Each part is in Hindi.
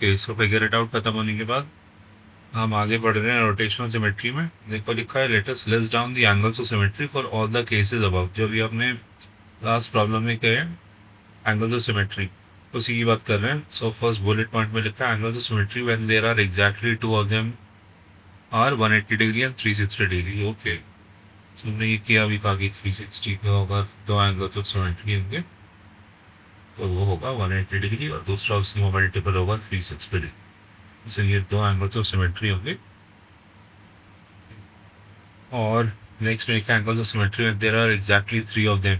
केस को फिगर इट आउट खत्म होने के बाद हम आगे बढ़ रहे हैं रोटेशनल सिमेट्री में। देखो लिखा है let us list down the angles of symmetry for all the cases above. जो भी आपने लास्ट प्रॉब्लम में कहे एंगल्स ऑफ सिमेट्री, उसी की बात कर रहे हैं। सो फर्स्ट बुलेट पॉइंट में लिखा है angles of symmetry when there are exactly two of them are 180 degree and 360 degree. Okay, हमने ये किया अभी कहा कि 360 का होगा, दो एंगल्स ऑफ सिमेट्री होंगे तो वो होगा 180 डिग्री और दूसरा उसमें मल्टीपल होगा 360 डिग्री। तो ये दो एंगल्स ऑफ सिमेट्री होंगे। और नेक्स्ट में लिखा एंगल्स ऑफ सिमेट्री में there are exactly three of them,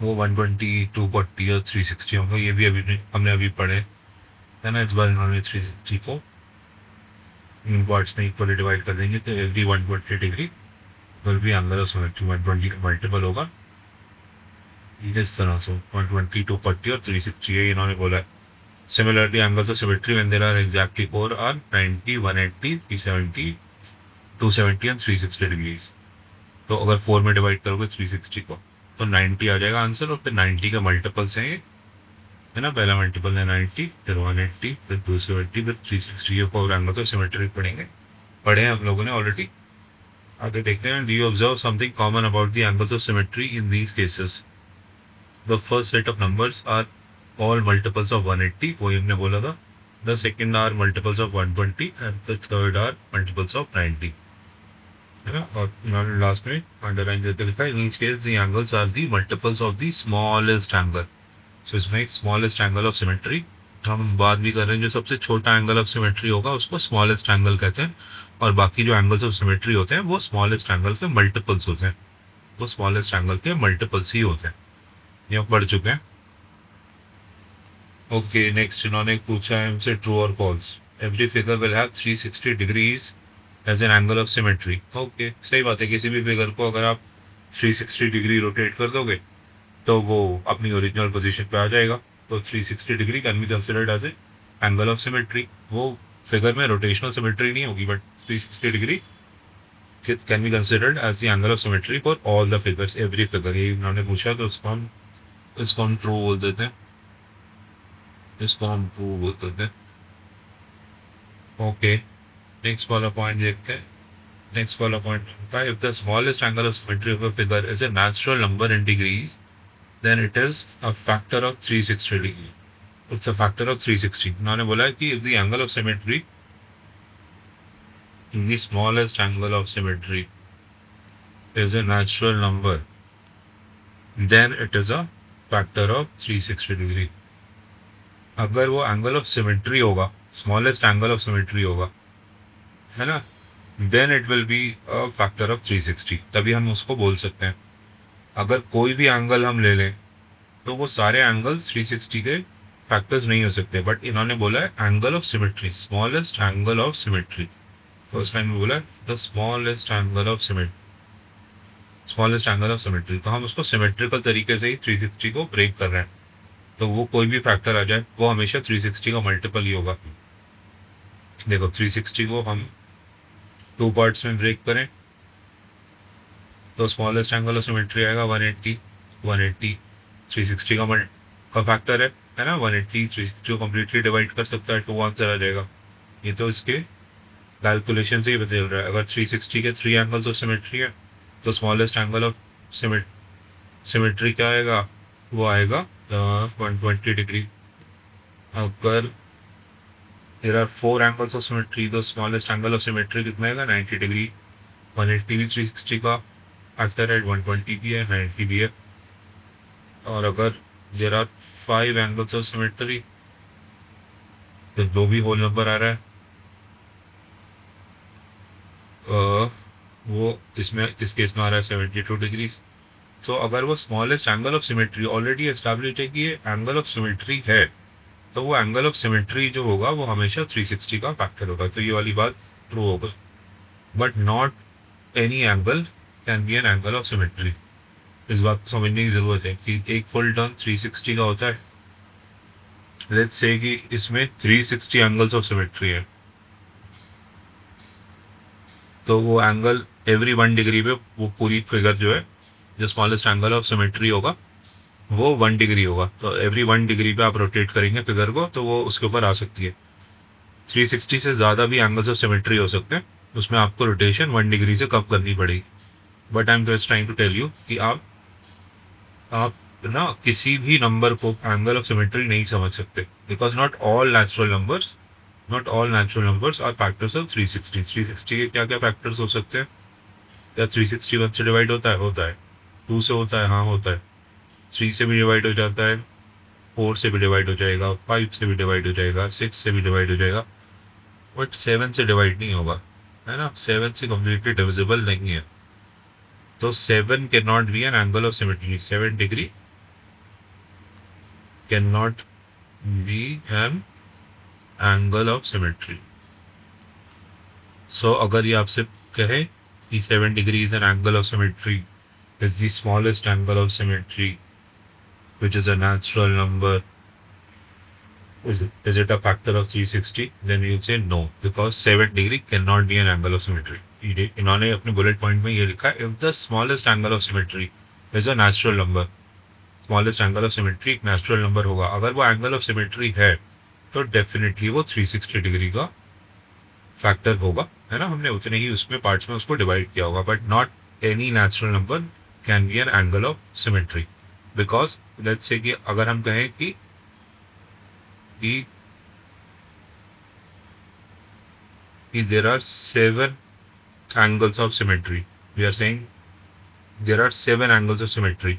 वो 120, 240 और 360 होंगे। ये भी अभी हमने अभी पढ़े है ना। इस बार इन्होंने 360 को इन पार्ट्स में इक्वली डिवाइड कर देंगे तो every 120 degree will be angle of symmetry. 120 का मल्टीपल होगा इस तरह से 120, 240 और 360 है इन्होंने बोला है। Similarly angles of symmetry when there are exactly 4 are 90, 180, 370, 270 and 360 degrees. तो अगर 4 में डिवाइड करोगे 360 को तो 90 आ जाएगा आंसर। और फिर 90 का मल्टीपल्स हैं ये, है ना। पहला मल्टीपल है 90, फिर 180, फिर 270, फिर 360। ये 4 एंगल्स ऑफ सिमेट्री पढ़े हैं हम लोगों ने ऑलरेडी। आगे देखते हैं, do you observe something common about the angles of symmetry in these cases. The first set of numbers are all multiples of 180, वही हमने बोला था। The second are multiples of 120 and the third are multiples of 90, है ना। और लास्ट में अंडरलाइन करके लिखा है in each case the angles are the multiples of the smallest angle. So इसमें एक स्मॉलेस्ट एंगल ऑफ सिमेट्री हम बात भी कर रहे हैं। जो सबसे छोटा एंगल ऑफ सिमेट्री होगा उसको स्मॉलेस्ट एंगल कहते हैं, और बाकी जो एंगल्स ऑफ सिमेट्री होते हैं वो स्मॉलेस्ट एंगल के मल्टीपल्स होते हैं। वो स्मॉलेस्ट एंगल के मल्टीपल्स ही होते हैं। ये हम पढ़ चुके हैं। ओके, नेक्स्ट इन्होंने पूछा है हमसे ट्रू और false. Every figure will have 360 degrees as an angle of symmetry. Okay, सही बात है। किसी भी फिगर को अगर आप 360 डिग्री रोटेट कर दोगे तो वो अपनी ओरिजिनल पोजीशन पे आ जाएगा। तो 360 degree can be considered as a angle of symmetry. वो फिगर में रोटेशनल सिमेट्री नहीं होगी but 360 degree can be considered as the angle of symmetry for all the figures, every figure. ये उन्होंने पूछा तो इसको हम ट्रू बोल देते हैं। इसको हम ट्रू बोल देते हैं। ओके, नेक्स्ट वाला पॉइंट देखते हैं। नेक्स्ट वाला पॉइंट होता है, if the smallest angle of symmetry of a figure is a natural number in degrees then it is a factor of 360 degree. It's a factor of 360. उन्होंने बोला है कि if the angle of symmetry, the smallest angle of symmetry is a natural number, then it is a factor of 360 degree. अगर वो एंगल ऑफ सिमेट्री होगा, स्मॉलेस्ट एंगल ऑफ सिमेट्री होगा, है ना, then it will be a factor of 360, तभी हम उसको बोल सकते हैं। अगर कोई भी एंगल हम ले लें तो वो सारे एंगल्स 360 के फैक्टर्स नहीं हो सकते। बट इन्होंने बोला है angle of symmetry, smallest angle of symmetry. First line में बोला है the smallest angle of symmetry, smallest angle of symmetry. तो हम उसको सिमेट्रिकल तरीके से ही 360 को ब्रेक कर रहे हैं। तो वो कोई भी फैक्टर आ जाए वो हमेशा 360 का मल्टीपल ही होगा। देखो 360 को हम 2 पार्ट्स में ब्रेक करें तो स्मॉलेस्ट एंगल ऑफ सिमेट्री आएगा 180, 180 360 का फैक्टर है ना। 180 360 को कम्प्लीटली डिवाइड कर सकता है, 2 आंसर आ जाएगा। ये तो इसके कैलकुलेशन से ही बदल रहा है। अगर 360 के 3 एंगल्स ऑफ सिमेट्री है तो स्मॉलेस्ट एंगल ऑफ सिमेट्री क्या आएगा, वो आएगा 120 डिग्री। अगर there are 4 angles of symmetry तो स्मॉलेस्ट एंगल ऑफ सिमेट्री कितना आएगा, 90 डिग्री। 180 भी 360 का फैक्टर है, 120 भी है, 90 भी है। और अगर there are 5 angles of symmetry तो जो भी होल नंबर आ रहा है वो इसमें इस केस में आ रहा है 72 डिग्रीज। तो अगर वो smallest angle of symmetry already establish है कि ये एंगल ऑफ सिमेट्री है तो वो एंगल ऑफ सिमेट्री जो होगा वो हमेशा 360 का फैक्टर होगा। तो ये वाली बात ट्रू होगा। But not any angle can be an angle of symmetry. इस बात को समझने की जरूरत है कि एक फुल टर्न 360 का होता है। लेट्स से कि इसमें 360 एंगल्स ऑफ सिमेट्री है तो वो एंगल एवरी 1 डिग्री पे वो पूरी फिगर जो है, जो स्मॉलेस्ट एंगल ऑफ सिमेट्री होगा वो 1 डिग्री होगा। तो एवरी 1 डिग्री पे आप रोटेट करेंगे फिगर को तो वो उसके ऊपर आ सकती है। 360 से ज़्यादा भी एंगल्स ऑफ सिमेट्री हो सकते हैं, उसमें आपको रोटेशन 1 डिग्री से कम करनी पड़ेगी। But I am just trying to tell you कि आप ना किसी भी नंबर को एंगल ऑफ सिमेट्री नहीं समझ सकते, because not all natural numbers are factors of 360। 360 के क्या क्या फैक्टर्स हो सकते हैं? क्या 360 1 से डिवाइड होता है? होता है। 2 से होता है? हाँ होता है। 3 से भी डिवाइड हो जाता है, 4 से भी डिवाइड हो जाएगा, 5 से भी डिवाइड हो जाएगा, 6 से भी डिवाइड हो जाएगा, बट 7 से डिवाइड नहीं होगा, है ना? 7 से कम्प्लीटली डिविजिबल नहीं है। तो 7 can not be an angle of symmetry. 7 degree can not be an angle of symmetry. So अगर ये आपसे कहे कि 7 degree is an angle of symmetry, is the smallest angle of symmetry, which is a natural number, is it a factor of 360? Then you'll say no, because 7 degree cannot be an angle of symmetry. इन्होंने अपने बुलेट पॉइंट में ये लिखा है, if the smallest angle of symmetry is a natural number, smallest angle of symmetry एक नेचुरल नंबर होगा। अगर वो एंगल ऑफ सिमेट्री है तो डेफिनेटली वो 360 डिग्री का फैक्टर होगा, है ना? हमने उतने ही उसमें पार्ट्स में उसको डिवाइड किया होगा, but not any natural number can be an angle of symmetry. Because let's say कि अगर हम कहें कि there are 7 angles of symmetry, we are saying there are 7 angles of symmetry,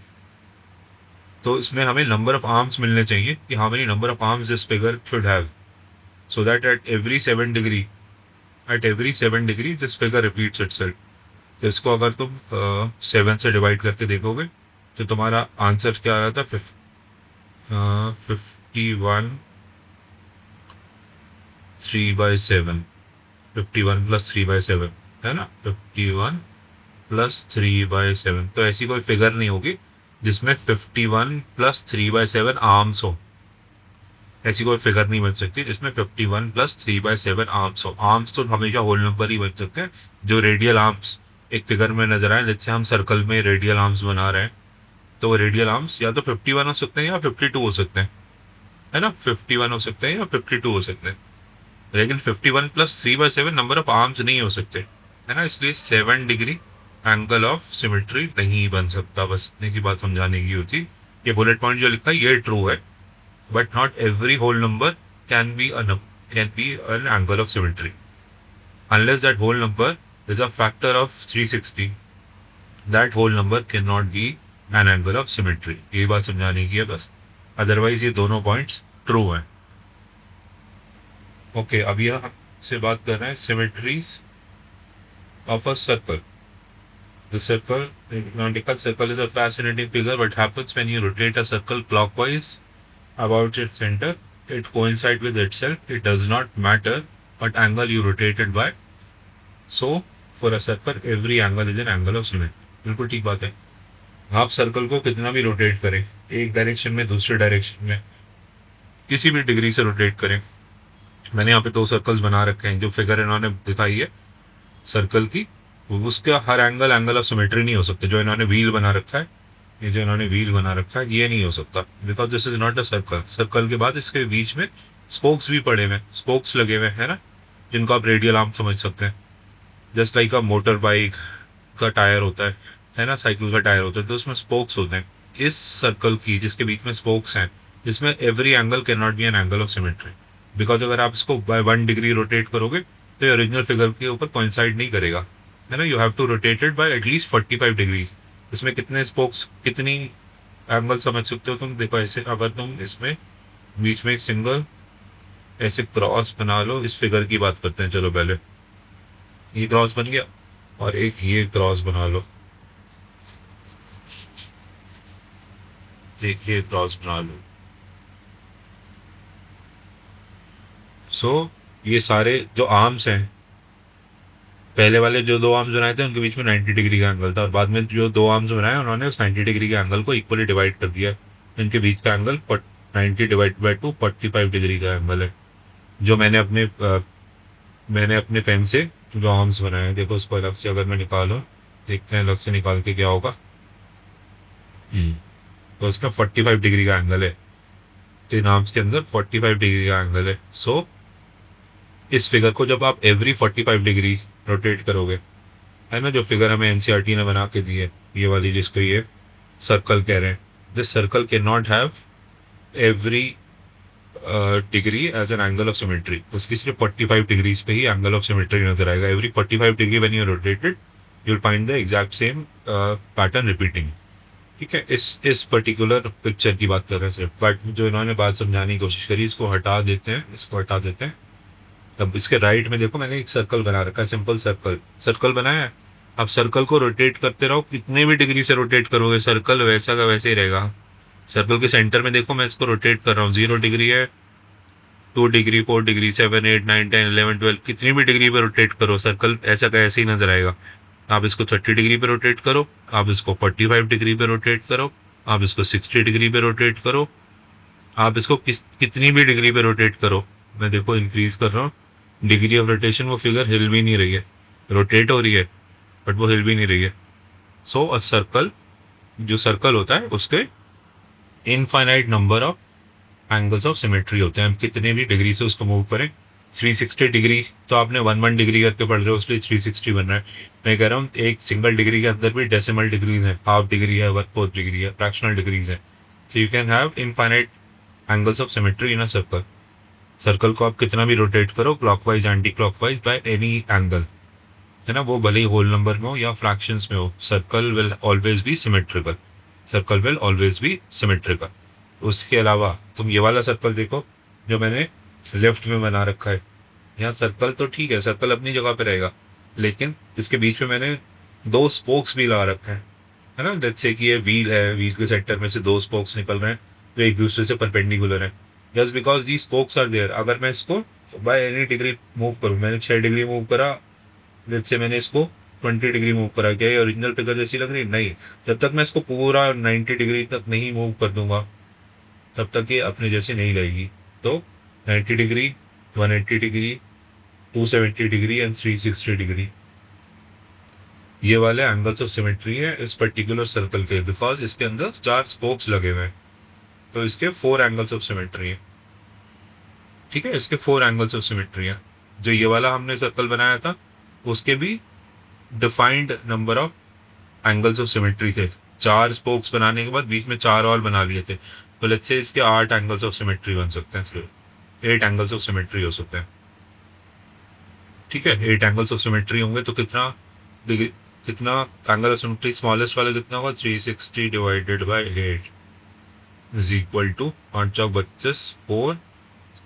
तो इसमें हमें नंबर ऑफ आर्म्स मिलने चाहिए कि how many number of arms this figure should have, so that at every 7 degree this figure repeats itself. तो इसको अगर तुम 7 से डिवाइड करके देखोगे तो तुम्हारा आंसर क्या आ रहा था? 51 3/7, 51 + 3/7, है ना? 51 + 3/7। तो ऐसी कोई फिगर नहीं होगी जिसमें 51 + 3/7 आर्म्स हो। ऐसी कोई फिगर नहीं बन सकती जिसमें 51 + 3/7 आर्म्स हो। आर्म्स तो हमेशा होल नंबर ही बन सकते हैं। जो रेडियल आर्म्स एक फिगर में नजर आए, जैसे हम सर्कल में रेडियल आर्म्स बना रहे हैं, तो वो रेडियल आर्म्स या तो 51 हो सकते हैं या 52 हो सकते हैं, है ना? 51 हो सकते हैं या 52 हो सकते हैं, लेकिन 51 + 3/7 नंबर ऑफ आर्म्स नहीं हो सकते, है ना? इसलिए 7 डिग्री एंगल ऑफ सिमेट्री नहीं बन सकता। बस इतनी सी बात समझाने की होती। ये बुलेट पॉइंट जो लिखा है ये ट्रू है, but not every whole number can be an angle of symmetry unless that whole number is a factor of 360, that whole number cannot be an angle of symmetry। ये बात समझाने की है बस, अदरवाइज ये दोनों पॉइंट्स ट्रू हैं। ओके, अभी हम से बात कर रहे हैं symmetries of a circle. The circle, canonical circle, is a fascinating figure. What happens when you rotate a circle clockwise about its center? It coincides with itself. It does not matter what angle you rotate it by. So, for a circle, every angle is an angle of symmetry. बिल्कुल ठीक बात है। आप सर्कल को कितना भी रोटेट करें, एक डायरेक्शन में दूसरे डायरेक्शन में किसी भी डिग्री से रोटेट करें। मैंने यहाँ पे 2 सर्कल्स बना रखे हैं, जो फिगर इन्होंने दिखाई है सर्कल की, उसका हर एंगल ऑफ सिमेट्री नहीं हो सकता। जो इन्होंने व्हील बना रखा है, ये जो इन्होंने व्हील बना रखा है, ये नहीं हो सकता, because this is not a circle. Circle के बाद इसके बीच में स्पोक्स भी पड़े हुए, स्पोक्स लगे हुए हैं ना, जिनको आप रेडियल आर्म समझ सकते हैं। Just like a motor bike का टायर होता है ना, साइकिल का टायर होता है, तो उसमें स्पोक्स होते हैं। इस सर्कल की जिसके बीच में स्पोक्स हैं, इसमें every angle can not be an angle of symmetry, because अगर आप इसको बाय 1 डिग्री रोटेट करोगे तो ओरिजिनल फिगर के ऊपर कोइंसाइड नहीं करेगा, है ना? You have to rotate it by at least 45 degrees. इसमें कितने स्पोक्स, कितनी एंगल समझ सकते हो तुम? देखो ऐसे, अगर तुम इसमें बीच में एक सिंगल ऐसे क्रॉस बना लो, इस फिगर की बात करते हैं, चलो पहले ये क्रॉस बन गया और एक ये क्रॉस बना लो, एक ये क्रॉस बना लो। सो ये सारे जो आर्म्स हैं, पहले वाले जो 2 आर्म्स बनाए थे उनके बीच में 90 डिग्री का एंगल था, और बाद में जो 2 आर्म्स बनाए उन्होंने उस 90 डिग्री के एंगल को इक्वली डिवाइड कर दिया। इनके बीच का एंगल 90 डिवाइड बाई 2 45 डिग्री का एंगल है। जो मैंने अपने पेन से जो आर्म्स बनाए हैं, देखो उसको अलग से अगर मैं निकालूं, देखते हैं अलग से निकाल के क्या होगा। तो उसका 45 डिग्री का एंगल है, तो इन आर्म्स के अंदर 45 डिग्री का एंगल है। सो इस फिगर को जब आप एवरी 45 डिग्री रोटेट करोगे, है ना, जो फिगर हमें एनसीईआरटी ने बना के दी है, ये वाली जिसको ये सर्कल कह रहे हैं, this circle can not have every degree as an angle of symmetry. उसकी सिर्फ 45 डिग्रीज पे ही एंगल ऑफ सिमेट्री नजर आएगा। Every 45 degree when you rotated you will find the exact same pattern repeating. ठीक है, इस पर्टिकुलर पिक्चर की बात कर रहे हैं सिर्फ, बट जो इन्होंने बात समझाने की कोशिश करी, इसको हटा देते हैं, इसको हटा देते हैं। अब इसके राइट में देखो, मैंने एक सर्कल बना रखा है, सिंपल सर्कल, सर्कल बनाया है। अब सर्कल को रोटेट करते रहो, कितने भी डिग्री से रोटेट करोगे सर्कल वैसा का वैसे ही रहेगा। सर्कल के सेंटर में देखो, मैं इसको रोटेट कर रहा हूँ, 0 डिग्री है, 2 डिग्री, 4 डिग्री, 7, 8, 9, 10, 11, 12, कितनी भी डिग्री पे रोटेट करो सर्कल ऐसा का ऐसे ही नजर आएगा। आप इसको 30 डिग्री पे रोटेट करो, आप इसको 45 डिग्री पे रोटेट करो, आप इसको 60 डिग्री पे रोटेट करो, आप इसको कितनी भी डिग्री पे रोटेट करो। मैं देखो इंक्रीज कर रहा हूँ डिग्री ऑफ रोटेशन, वो फिगर हिल भी नहीं रही है, रोटेट हो रही है बट वो हिल भी नहीं रही है। सो अ सर्कल, जो सर्कल होता है उसके infinite number of angles of symmetry होते हैं। हम कितने भी डिग्री से उसको मूव करें, 360 डिग्री तो आपने 1 डिग्री करके पढ़ रहे हो, इसलिए 360 बन रहा है। मैं कह रहा हूँ एक सिंगल डिग्री के अंदर भी डेसिमल डिग्रीज है, हाफ डिग्री है, 1/4 डिग्री है, फ्रैक्शनल डिग्रीज है। So you can have infinite angles of symmetry in a circle. Circle को आप कितना भी रोटेट करो, clockwise, anti clockwise, by any angle, है ना, वो भले ही होल नंबर में हो या फ्रैक्शंस में हो, circle will always be symmetrical, circle will always be symmetrical. उसके अलावा तुम ये वाला सर्कल देखो जो मैंने लेफ्ट में बना रखा है, यहाँ सर्कल तो ठीक है, सर्कल अपनी जगह पे रहेगा, लेकिन इसके बीच में मैंने 2 स्पोक्स भी लगा रखे हैं, है ना। लेट्स से कि ये व्हील है, व्हील के सेंटर में से 2 स्पोक्स निकल रहे हैं जो एक दूसरे से परपेंडिकुलर है, just because the spokes are there. अगर मैं इसको बाय एनी डिग्री मूव करूँ, मैंने 6 डिग्री मूव करा, लेट्स से मैंने इसको 20 डिग्री मूव करा, क्या ये ओरिजिनल फिगर जैसी लग रही? नहीं। जब तक मैं इसको पूरा 90 डिग्री तक नहीं मूव कर दूंगा तब तक ये अपने जैसी नहीं लगेगी। तो 90 degree, 180 degree, 270 degree and 360 degree, ये वाले एंगल्स ऑफ सिमेट्री है इस पर्टिकुलर सर्कल के, बिकॉज इसके अंदर 4 स्पोक्स लगे हुए हैं, तो इसके 4 एंगल्स ऑफ सिमेट्री है। ठीक है, इसके 4 एंगल्स ऑफ सिमेट्री है। जो ये वाला हमने सर्कल बनाया था उसके भी defined number of angles of symmetry थे। 4 स्पोक्स बनाने के बाद बीच में 4 और बना लिए थे, तो लेट्स से इसके 8 एंगल्स ऑफ सिमेट्री बन सकते हैं, सिर्फ 8 एंगल्स ऑफ सिमेट्री हो सकते हैं। ठीक है, 8 एंगल्स ऑफ सिमेट्री होंगे तो कितना एंगल ऑफ सिमेट्री, स्मॉलेस्ट वाला कितना होगा, 360 divided by 8 is equal to 8×32, 4,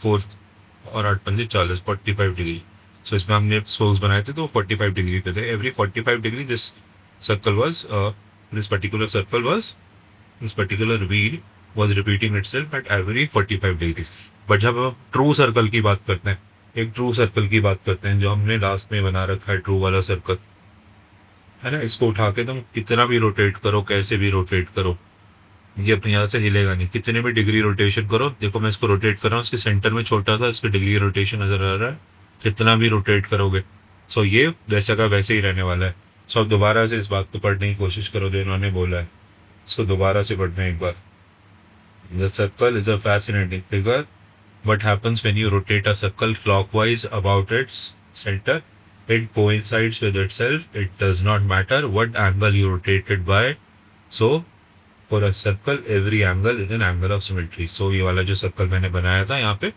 4 और 8×5 = 45 डिग्री। सो इसमें हमने स्पोक्स बनाए थे तो 45 डिग्री पे थे। Every 45 degree this circle was, this particular circle was, this particular wheel was repeating itself at every 45 degree. But जब हम ट्रू सर्कल की बात करते हैं, एक ट्रू सर्कल की बात करते हैं जो हमने लास्ट में बना रखा है, ट्रू वाला सर्कल, है ना, इसको उठा के तुम कितना भी रोटेट करो, कैसे भी रोटेट करो, ये अपने यहाँ से हिलेगा नहीं। कितने भी डिग्री रोटेशन करो, देखो मैं इसको रोटेट कर रहा हूँ, इसके सेंटर में छोटा सा इस पर डिग्री रोटेशन नजर आ रहा है, कितना भी रोटेट करोगे सो ये वैसा का वैसे ही रहने वाला है। सो अब दोबारा से इस बात को पढ़ने की कोशिश करो जो इन्होंने बोला है, इसको दोबारा से पढ़ना एक बार। The circle is a fascinating figure. What happens when you rotate a circle clockwise about its center? It coincides with itself. It does not matter what angle you rotate it by. So, for a circle, every angle is an angle of symmetry. So, ये वाला जो सर्कल मैंने बनाया था यहाँ पे,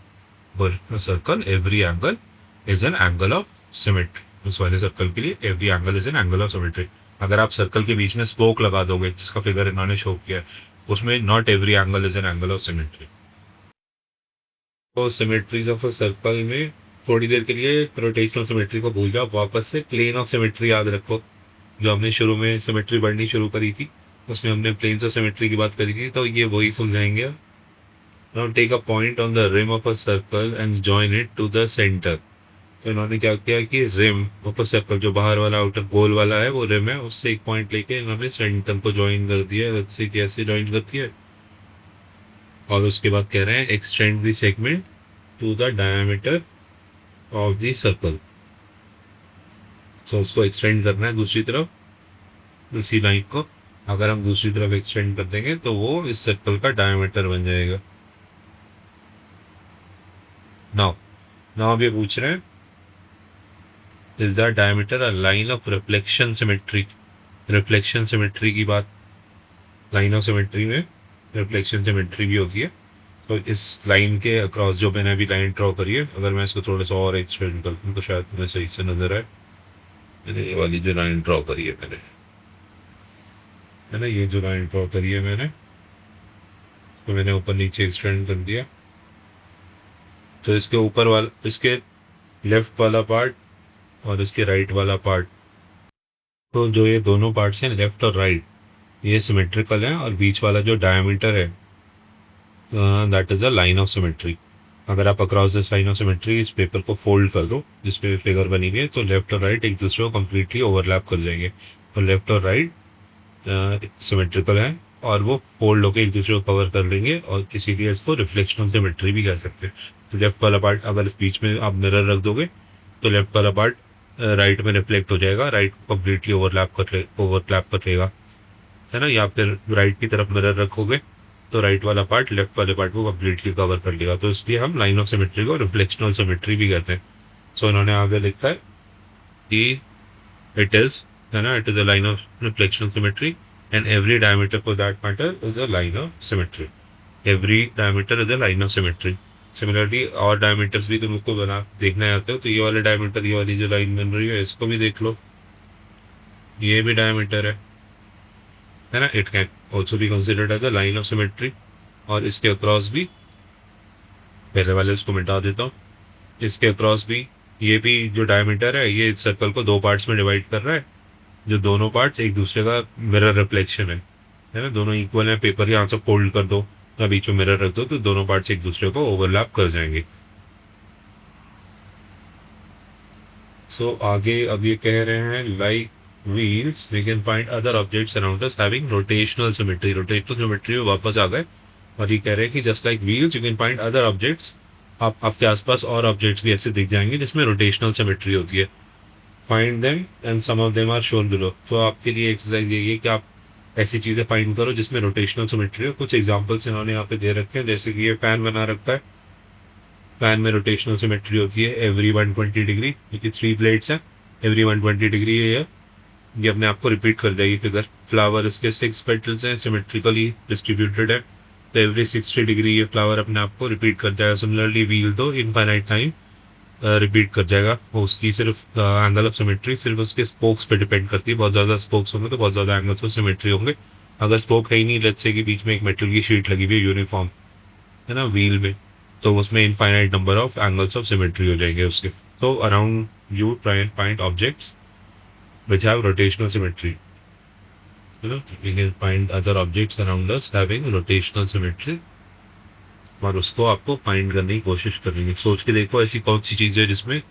for a circle, every angle is an angle of symmetry. उस वाले सर्कल के लिए every angle is an angle of symmetry. अगर आप सर्कल के बीच में स्पोक लगा दोगे, जिसका फिगर इन्होंने शो किया, उसमें not every angle is an angle of symmetry. तो सिमेट्रीज ऑफ अ सर्कल में थोड़ी देर के लिए रोटेशनल सिमेट्री को भूल जाओ, वापस से प्लेन ऑफ सिमेट्री याद रखो। जो हमने शुरू में सिमेट्री पढ़नी शुरू करी थी उसमें हमने प्लेन्स ऑफ सिमेट्री की बात करी थी, तो ये वही समझाएंगे। Now take a point on the rim of a circle and join it to the centre. तो इन्होंने क्या किया कि रिम ऑफ अ सर्कल, जो बाहर वाला आउटर गोल वाला है वो रिम है, उससे एक पॉइंट लेके इन्होंने सेंटर को ज्वाइन कर दिया। उससे कैसे ज्वाइन करती है, और उसके बाद कह रहे हैं extend the segment to the diameter of the circle. तो उसको एक्सटेंड करना है दूसरी तरफ, दूसरी लाइन को अगर हम दूसरी तरफ एक्सटेंड कर देंगे तो वो इस सर्कल का डायमीटर बन जाएगा। नाउ नाउ अब ये पूछ रहे हैं is the diameter a line of reflection symmetry. Reflection symmetry की बात, लाइन ऑफ सिमेट्री में रिफ्लेक्शन सिमेट्री भी होती है। तो इस लाइन के अक्रॉस जो मैंने अभी लाइन ड्रॉ करी है, अगर मैं इसको थोड़ा सा और एक्सटेंड कर दूँ तो शायद तुम्हें सही से नजर आए। मैंने ये वाली जो लाइन ड्रॉ करी है मैंने, है ना, ये जो लाइन ड्रॉ करी है मैंने, तो मैंने ऊपर नीचे एक्सटेंड कर दिया। तो इसके ऊपर वाला, इसके लेफ्ट वाला पार्ट और इसके राइट वाला पार्ट, तो जो ये दोनों पार्ट्स हैं लेफ्ट और राइट, ये सिमेट्रिकल है। और बीच वाला जो डायमीटर है, that is a line of symmetry. अगर आप across this line of symmetry इस पेपर को फोल्ड कर दो जिस पे फिगर बनी हुई है, तो लेफ्ट और राइट एक दूसरे को कम्प्लीटली ओवरलैप कर जाएंगे। तो लेफ्ट और राइट सिमेट्रिकल है और वो फोल्ड होकर एक दूसरे को कवर कर लेंगे, और इसीलिए इसको रिफ्लेक्शनल सिमेट्री भी कह सकते हैं। तो लेफ्ट वाला पार्ट अगर इस बीच में आप मिरर रख दोगे तो लेफ्ट वाला पार्ट राइट में रिफ्लेक्ट हो जाएगा, राइट को कम्प्लीटली ओवरलैप कर लेगा, है ना। या फिर राइट की तरफ मिरर रखोगे तो राइट वाला पार्ट लेफ्ट वाले पार्ट को कम्प्लीटली कवर कर लेगा। तो इसलिए हम लाइन ऑफ सिमेट्री को रिफ्लेक्शनल सिमेट्री भी कहते हैं। सो इन्होंने आगे लिखा है कि इट इज, है ना, it is a line of reflectional symmetry and every diameter for that matter is a line of symmetry. Every diameter is a line of symmetry. Similarly और डायमीटर्स भी तुमको बना देखना चाहते हो तो ये वाले डायमीटर, ये वाली जो लाइन बन रही है इसको भी देख लो, ये भी डायमीटर है ना। It can also be considered as a line of symmetry. और इसके अक्रॉस भी, पहले वाले उसको मिटा देता हूँ, इसके अक्रॉस भी ये भी जो डायमीटर है ये सर्कल को दो पार्ट्स में डिवाइड कर रहा है, जो दोनों पार्ट्स एक दूसरे का मिरर रिफ्लेक्शन है ना। दोनों इक्वल है। पेपर यहाँ से फोल्ड कर दो या बीच में मिरर रख दो तो दोनों पार्ट्स एक दूसरे को ओवरलैप कर जाएंगे। सो आगे अब ये कह रहे हैं like wheels we can find other objects around us having rotational symmetry. Rotational symmetry में वापस आ गए और ये कह रहे हैं कि just like wheels you can find other objects, आप आपके आसपास और ऑब्जेक्ट्स भी ऐसे दिख जाएंगे जिसमें रोटेशनल सिमेट्री होती है। Find them and some of them are shown below. तो आपके लिए एक्सरसाइज यही है कि आप ऐसी चीजें फाइंड करो जिसमें रोटेशनल सिमेट्री हो। कुछ एग्जांपल्स इन्होंने यहाँ पे दे रखे हैं, जैसे कि ये फैन बना रखा है, फैन में रोटेशनल सिमेट्री होती है एवरी 120 डिग्री, क्योंकि 3 प्लेट्स हैं, एवरी 120 डिग्री है ये अपने आप को रिपीट कर जाएगी फिगर। फ्लावर, इसके 6 पेटल्स हैं, सिमेट्रिकली डिस्ट्रीब्यूटेड है, तो एवरी 60 डिग्री ये फ्लावर अपने आप को रिपीट कर जाएगा। सिमिलरली व्हील तो इनफाइनाइट टाइम रिपीट कर जाएगा। वो उसकी सिर्फ एंगल ऑफ सिमेट्री सिर्फ उसके स्पोक्स पे डिपेंड करती है। बहुत ज़्यादा स्पोक्स होंगे तो बहुत ज़्यादा एंगल्स ऑफ सिमेट्री होंगे। अगर स्पोक है ही नहीं, लेट्स से कि बीच में एक मेटल की शीट लगी हुई है यूनिफॉर्म, है ना, व्हील में, तो उसमें infinite number of angles of symmetry हो जाएंगे उसके। तो around you try and find objects which have rotational symmetry. We can find other objects around us having rotational symmetry. और उसको आपको फाइंड करने की कोशिश करेंगे। सोच के देखो ऐसी कौन सी चीज़ है जिसमें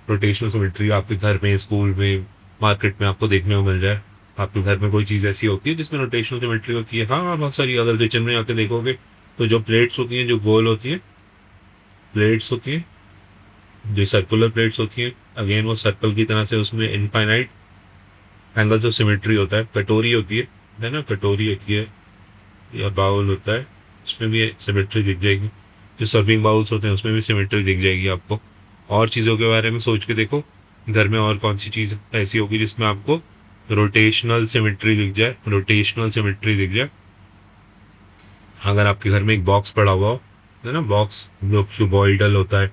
रोटेशनल सिमेट्री आपके घर में, स्कूल में, मार्केट में आपको देखने को मिल जाए। आपके घर में कोई चीज़ ऐसी होती है जिसमें रोटेशनल सिमेट्री होती है? हाँ, बहुत सारी। अगर किचन में आके देखोगे तो जो प्लेट्स होती हैं, जो गोल होती हैं प्लेट्स होती हैं, जो सर्कुलर प्लेट्स होती हैं, अगेन वो सर्कल की तरह से उसमें इनफाइनाइट एंगल्स ऑफ सिमेट्री होता है। कटोरी होती है ना, कटोरी होती है या बाउल होता है, उसमें भी सिमेट्री दिख जाएगी। जो सर्विंग बाउल्स होते हैं उसमें भी सिमेट्री दिख जाएगी आपको। और चीज़ों के बारे में सोच के देखो, घर में और कौन सी चीज़ ऐसी होगी जिसमें आपको रोटेशनल सिमेट्री दिख जाए, रोटेशनल सिमेट्री दिख जाए। अगर आपके घर में एक बॉक्स पड़ा हुआ हो, है ना, बॉक्स जो क्यूबॉइडल होता है,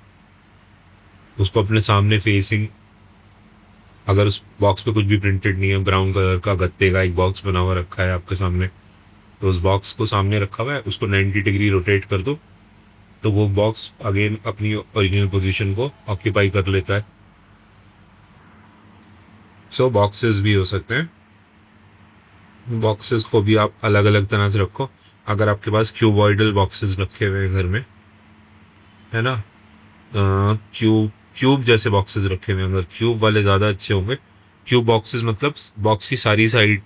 उसको अपने सामने फेसिंग, अगर उस बॉक्स पे कुछ भी प्रिंटेड नहीं है, ब्राउन कलर का गत्ते का एक बॉक्स बना हुआ रखा है आपके सामने, तो उस बॉक्स को सामने रखा हुआ है, उसको 90 डिग्री रोटेट कर दो तो वो बॉक्स अगेन अपनी ओरिजिनल पोजीशन को ऑक्यूपाई कर लेता है। सो बॉक्सेस भी हो सकते हैं। बॉक्सेस को भी आप अलग अलग तरह से रखो। अगर आपके पास क्यूबॉइडल बॉक्सेस रखे हुए हैं घर में, है ना, क्यूब जैसे बॉक्सेस रखे हुए हैं, अगर क्यूब वाले ज़्यादा अच्छे होंगे। क्यूब बॉक्सेस मतलब बॉक्स की सारी साइड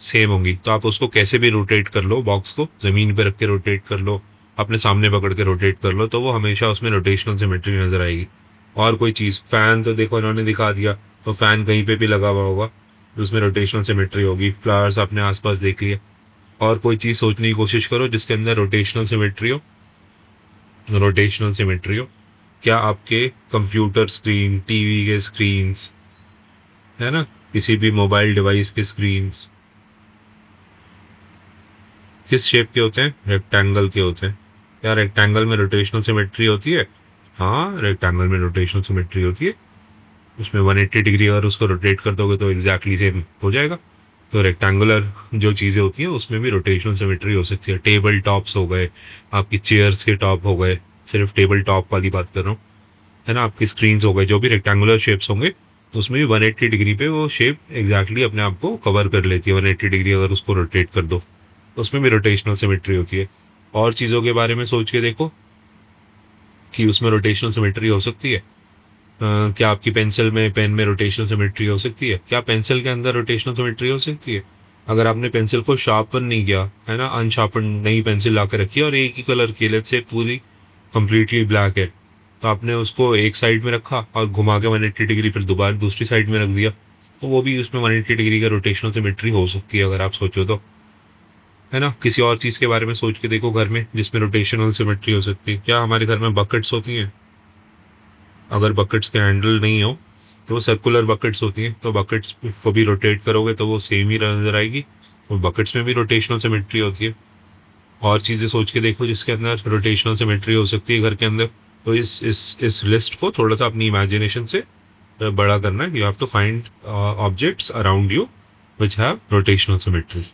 सेम होंगी, तो आप उसको कैसे भी रोटेट कर लो, बॉक्स को ज़मीन पे रख के रोटेट कर लो, अपने सामने पकड़ के रोटेट कर लो, तो वो हमेशा उसमें रोटेशनल सिमेट्री नज़र आएगी। और कोई चीज़, फ़ैन तो देखो इन्होंने दिखा दिया, तो फ़ैन कहीं पे भी लगा हुआ होगा तो उसमें रोटेशनल सिमेट्री होगी। फ्लावर्स आपने आसपास देख लिए। और कोई चीज़ सोचने की कोशिश करो जिसके अंदर रोटेशनल सिमेट्री हो, रोटेशनल सिमेट्री हो। क्या आपके कंप्यूटर स्क्रीन, टीवी के स्क्रीन्स, है ना, किसी भी मोबाइल डिवाइस के स्क्रीन्स किस शेप के होते हैं? रेक्टेंगल के होते हैं। क्या रेक्टेंगल में रोटेशनल सिमेट्री होती है? हाँ, रेक्टेंगल में रोटेशनल सिमेट्री होती है। उसमें 180 डिग्री अगर उसको रोटेट कर दोगे तो एग्जैक्टली सेम हो जाएगा। तो रेक्टेंगुलर जो चीज़ें होती हैं उसमें भी रोटेशनल सिमेट्री हो सकती है। टेबल टॉप्स हो गए, आपकी चेयर्स के टॉप हो गए, सिर्फ टेबल टॉप वाली बात कर रहा हूँ, है ना, आपकी स्क्रीन्स हो गए, जो भी रेक्टेंगुलर शेप्स होंगे उसमें भी 180 डिग्री पे वो शेप एग्जैक्टली अपने आप को कवर कर लेती है। 180 डिग्री अगर उसको रोटेट कर दो तो उसमें भी रोटेशनल सिमेट्री होती है। और चीज़ों के बारे में सोच के देखो कि उसमें रोटेशनल सिमेट्री हो सकती है। क्या आपकी पेंसिल में, पेन में रोटेशनल सिमेट्री हो सकती है? क्या पेंसिल के अंदर रोटेशनल सिमेट्री हो सकती है? अगर आपने पेंसिल को शार्पन नहीं किया है ना, अनशार्पन नई पेंसिल ला कर रखी है और एक ही कलर की, लेट्स से पूरी कंप्लीटली ब्लैक है, तो आपने उसको एक साइड में रखा और घुमा के 180 डिग्री फिर दोबारा दूसरी साइड में रख दिया, तो वो भी उसमें 180 डिग्री का रोटेशनल सिमेट्री हो सकती है अगर आप सोचो तो, है ना। किसी और चीज़ के बारे में सोच के देखो घर में जिसमें रोटेशनल सिमेट्री हो सकती है। क्या हमारे घर में बकेट्स होती हैं? अगर बकेट्स के हैंडल नहीं हो तो वो सर्कुलर बकेट्स होती हैं, तो बकेट्स को भी रोटेट करोगे तो वो सेम ही नजर आएगी। और बकेट्स में भी रोटेशनल सिमेट्री होती है। और चीज़ें सोच के देखो जिसके अंदर रोटेशनल सिमेट्री हो सकती है घर के अंदर। तो इस लिस्ट को थोड़ा सा अपनी इमेजिनेशन से बड़ा करना है। You have to find objects around you which have rotational symmetry.